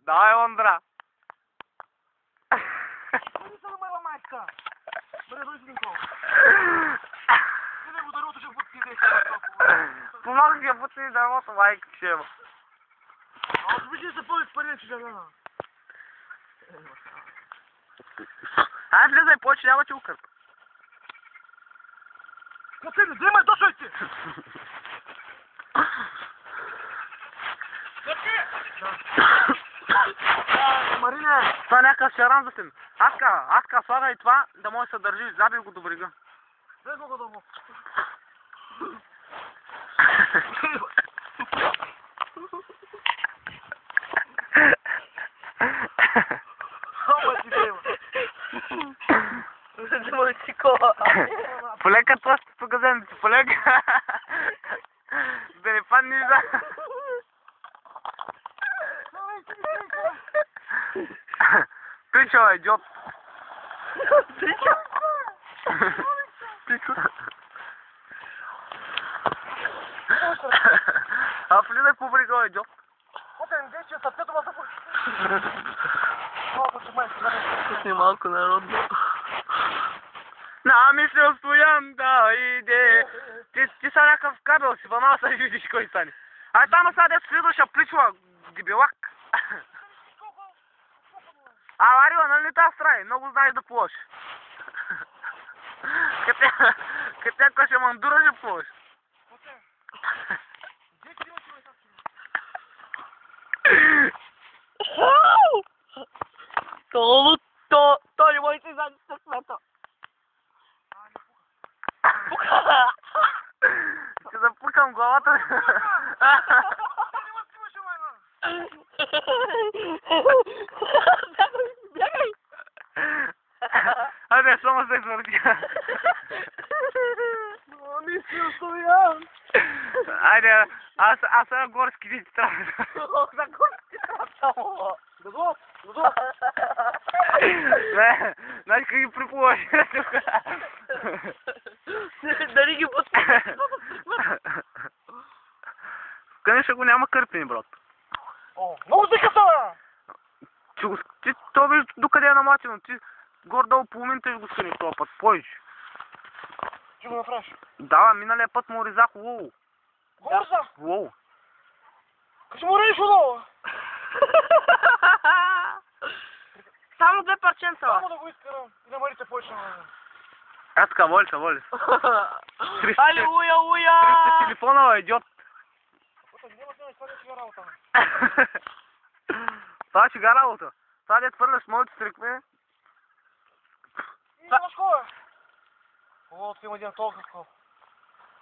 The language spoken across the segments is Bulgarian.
Давай, Лондра. Не се намерва майка. Бъде дойде един кол. Не ме го дарото, че пъти идея. Помагах я пъти дървото, майка ще има. Аз виждам се повече пари, че жалена. Ай, влезай, повече няма ти укърп. Коцели, вземай, дошай ти! Марине! Това някакъв шаран за син. Аска, слагай това, да може да се държи, забей го до брега. Дай го долу. Полека това ще погазен, полека. Да не падни за... Причала, идиот. Причала. А влизай по брега, идиот. Котен, дей, че сърцето ма започва. Малко, че май се Малко народно. Намислил стоян да иде. Ти са някакъв кабел си, вамала са видиш кой стане. Ай там сега дето следваща пличва, дебелак. Варила, нали тази страни? Много знаеш да плуваш. Като някаква ще мандура ще плуваш. То не може да излезе със смета. Ще запукам главата. Бягай! Айде, само се свърти. Не си оставям! Айде, аз сега горски дити трябва. За горски трябва само! Дадо! Знаеш как ги приплуваш? Дали ги подпишеш? Къде го няма кърпени, брат? Много се каса! Ти то виж докъде е наматено, ти горе-долу половината го скъни този път, повече. Ще го направиш? Да, миналия път му резах лоу. Борза! Лоу. Кажи му режиш отдолу! Само 2%. Само да го изкарам и да марите повече на мен. Аз така, воли. Алилуя, уя! 300 телефона, идиот. Това ще га работа. Това дет фърляш моите стрикме. И знаеш кой е? О, тук има един толкова кол.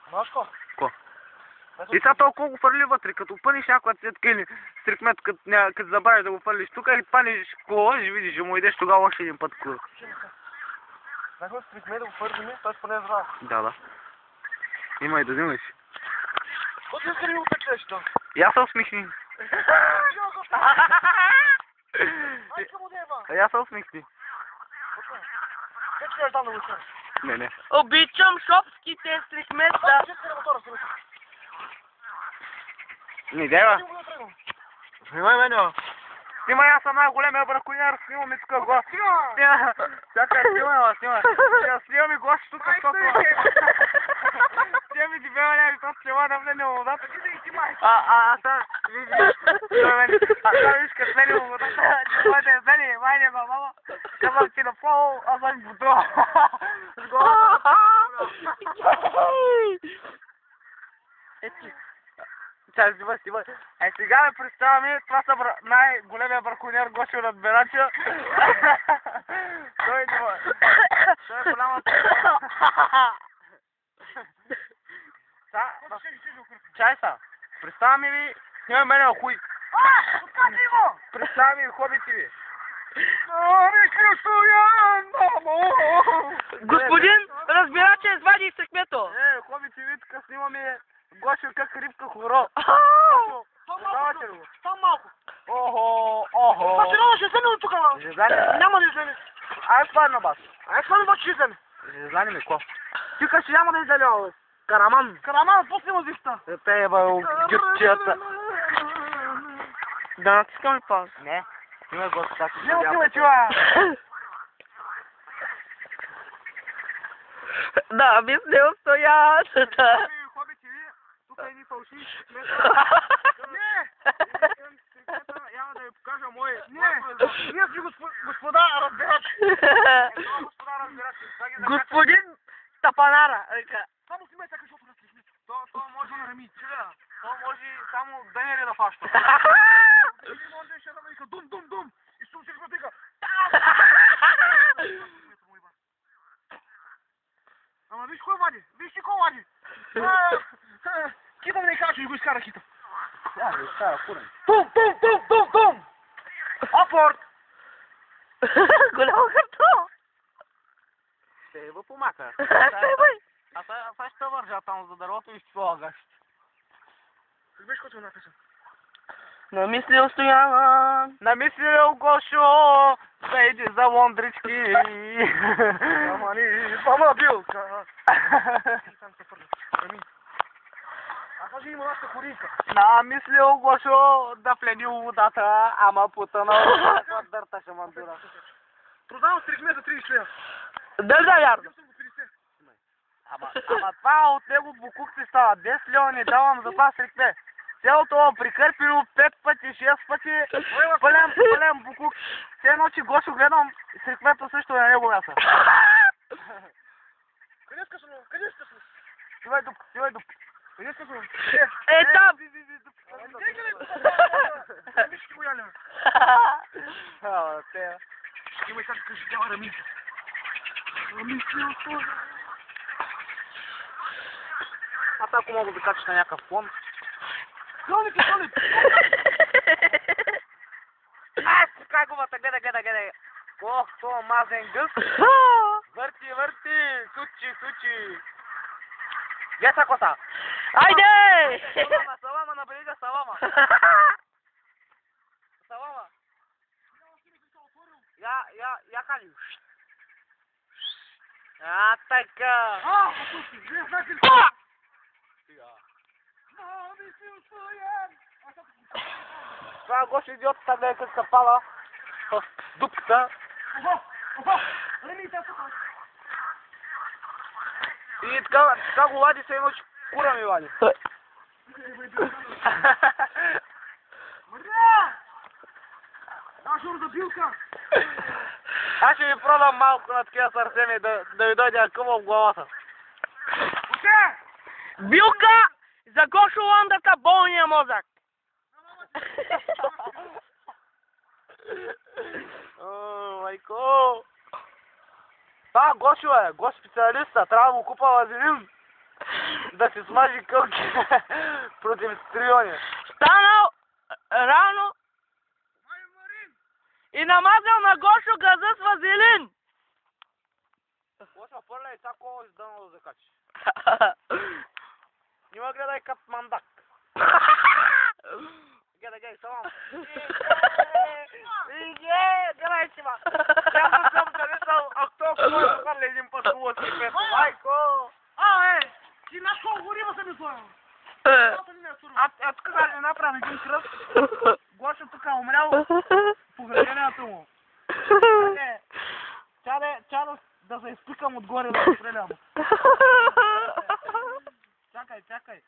Знаеш кой? Ко? И сега толкова го фърли вътре, като пъниш някоя цветка или стрикмет, като забравиш да го фърлиш тук и паниш кола, ще видиш, ще му идеш тогава още един път кола. Знаеш стрикмет да го фърлим, той ще поне здрав. Да. Има и да взимаш. Какво ти искали го печеш, да? И аз се усмихни. Айка му дева! И аз се усмихни. Как ще там да го искаш? Не. Обичам шопските стрикмета. Не, дева. Снимай мене. Снимай, аз съм най-големия браконьер, снимам и тук гост. Чакай, снимам и гост тук, защото... Тя ми дебела някакво села да влене във водата. Аз виж като влене във водата, моите влене, майне мама, казвам ти направо, аз съм бодро. С главата. Чай, снимай. Сега ме представяме, това са най-големия браконьер Гошо от Берача. Той е голямата. Чай са, представяме ви, снимай мене хуй. Откачи го! Представяме ви хобити ви. Господин, разбира, че извади стрикмето. Хобити ви, тук снимаме Гошо как рибка хоро. Само малко. Охо. Пачерова ще вземе от тук, ма. Няма да излезе. Ай, падна бас. Ай, това не ще вземе. Знани ми, ко? Ти кажеш, няма да излезе, бе. Караман. Караман, после музиката. Те е, бе, гюрчията. Да натискам ли пауза? Не. Снимай го така. Снимай, чува! Да, мисля стоятата. Хобите ви, тук едни фалшиви стрикмета. Не! Няма да ви покажа мой. Не! Ние сме господа разбирачи. Господа разбирачи. Господин Тапанара. Само снимай така, защото различни. То може на рами. То може само денери да фаща. Или може да ще да вика дум. И сум сигурно вика. Ама виж кой вади. Виж ти кой вади. Кита да не кажа, че го изкара кита. Да, изкара курен. Тум! Апорт! Голямо харто. Ще ви помака. Бай. А сега ще вържа там за дървото и ще слагаш. Виж който написан. Намислил Стоян. Намислил Гошо, да иди за лондрички. Ама ни, мама билка. А кажи има нашата корийка. Намислил Гошо да влени водата, ама потънал от дърта шамандура. Продавам стрикме за 30 лева. Държа вярно. Взел съм го 50. Ама това от него букукци става. 10 лева не давам за това срикме. Цялото прикърпило 5 пъти, 6 пъти, пълен букук. Все едно, че Гошо гледам, срикмето също е на него мяса. Къде скъсано? Къде скъсано? Сивай дупка. Къде скъсано? Е, там. Виж го яля. Имай как кажи, тя Рами. Аз ако мога да кача на някакъв фон. Клоните! Ай, пускай губата, гледай. Ох, то мазен гъс. Върти, сучи. Геса коса. Айде! Салама, набелига салама. Я кали. А, така. Това Гошо идиотата да е къска пала в дупката. И така го лади се едно, че кура ми вади. За билка! Аз ще ви продам малко на такива сърцеми да ви дойде къва в главата. Билка за Гошо Ландата болния мозък. О, майко! Това Гошо е, Гошо специалиста, трябва да му купа вазелин да си смажи кълки против стриони. Станал рано и намазал на Гошо газа с вазелин. Гошо, фърля и цако издано да закачи. Нима гледай кът мандак. Гледай, салам. Гледай си, ма. Аз съм залисал, а кто кой да хвърля един път хубаво си пет. Майко! Ти на колко горива се ми слоя? Аз тук да не направим един кръст. Гошо тук е умрял погребението му. Ча да се изпикам отгоре да се стрелям. Чакай.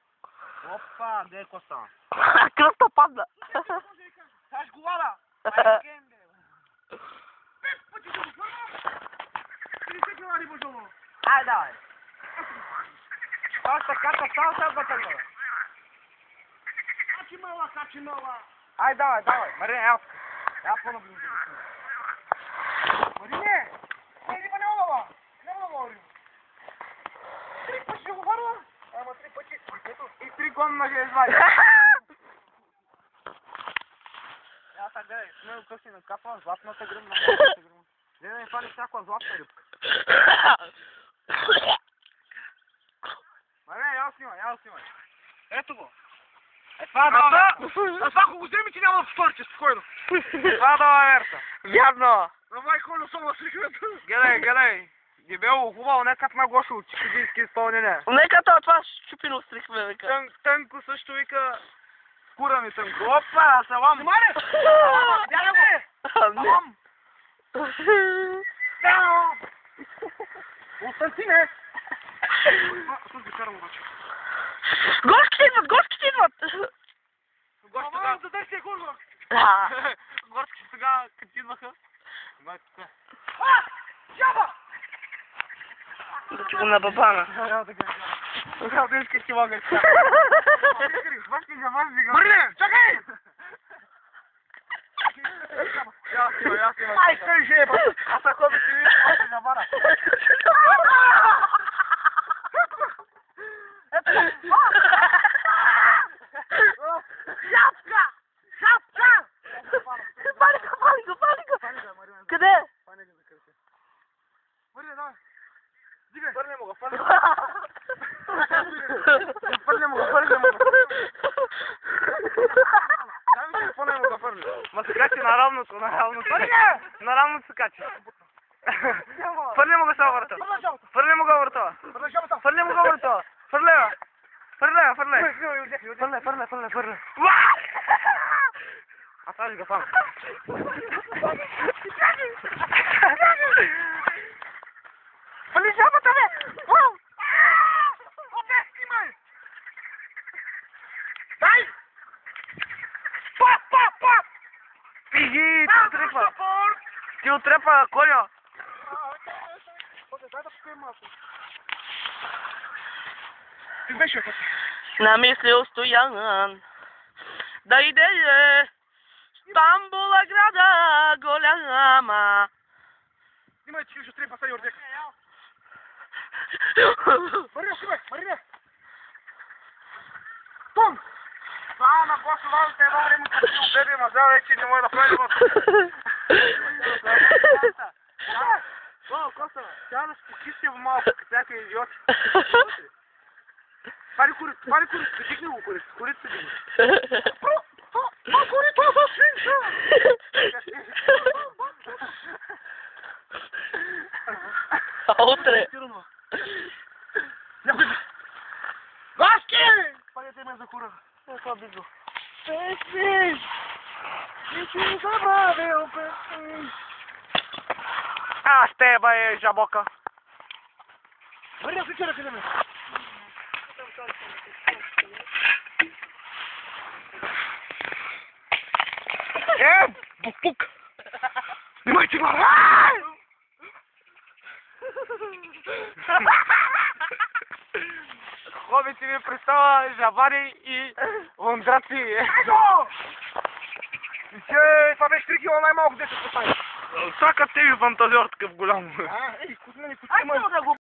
Опа, где е коста? Кръста падна. Саш глава! Пъти се го хвърля! 50 кила риба жълно! Ай, давай! Още ката, само батъка. Качи мала! Ай, давай! Марине, я по-наблизо. Марине! Риба не лова! Не лова риба! 3 пъти ще го хвърля! Ама 3 пъти... И 3 гонна ще извади. Я сега гледай, смело къси накапва златната гръмна. Гледай, фали всякаква златна рибка. Марине, я снимай. Ето го! Това дава... Това ако го вземи, ти няма да повторите, спокойно. Това дава верта. Вярно. Давай, Колю, само сриквето. Гледай. Дебело, хубаво, не като на Гошо, чикагийски изпълнение. Нека това щупино стрихме, вика. Тънко също вика... Кура ми тънко. Опа, салам. Снимай ли? Бяга го! Не. Константине! Тут ги карам обаче. Горските идват! Ама, за да си е горно! Горски сега, като идваха. Жаба! Да ти го набабана. Когато искаш ти мога. Марине, чакай! Ай, стой, жеба! Аз ако да си видиш, аз ще забара. Шапка! Шапка! Пали го! Къде? Марине, давай! Дигай! Фърне му го. Ма се качи на равното. На равното се качи. Фърли му го с върта. Фърли му го върта. Фърли. Аз аз го фам. Фали жабата, бе! Дай! Пиги, ти отрепа коня. Ти беше, Намислил Стоян да иде Стамбула града голяма. Снимай, че ще трябва пасари ордека. Марина, снимай, Марина! Том! Само на гласовалите едно време като си обеде, ма за вече не може да прави въз. О, Коста, тя да спокисти малко, всяка идиот. Пали курицата, дигни го курицата дигни. Курицата свинца! А утре? Васки! Палете ме за кура. Това би го. Песни! Не си забравил песни! А, ще бе, жабока. Марина, си чера къде ме? Бук-бук. Снимайте го! Хоби си ми представа жабари и лондраци. Това беше 3 кила най-малко 10 постави. Сака ти ви фантазиор такъв голям. Ей, кусна ми, Ай, да го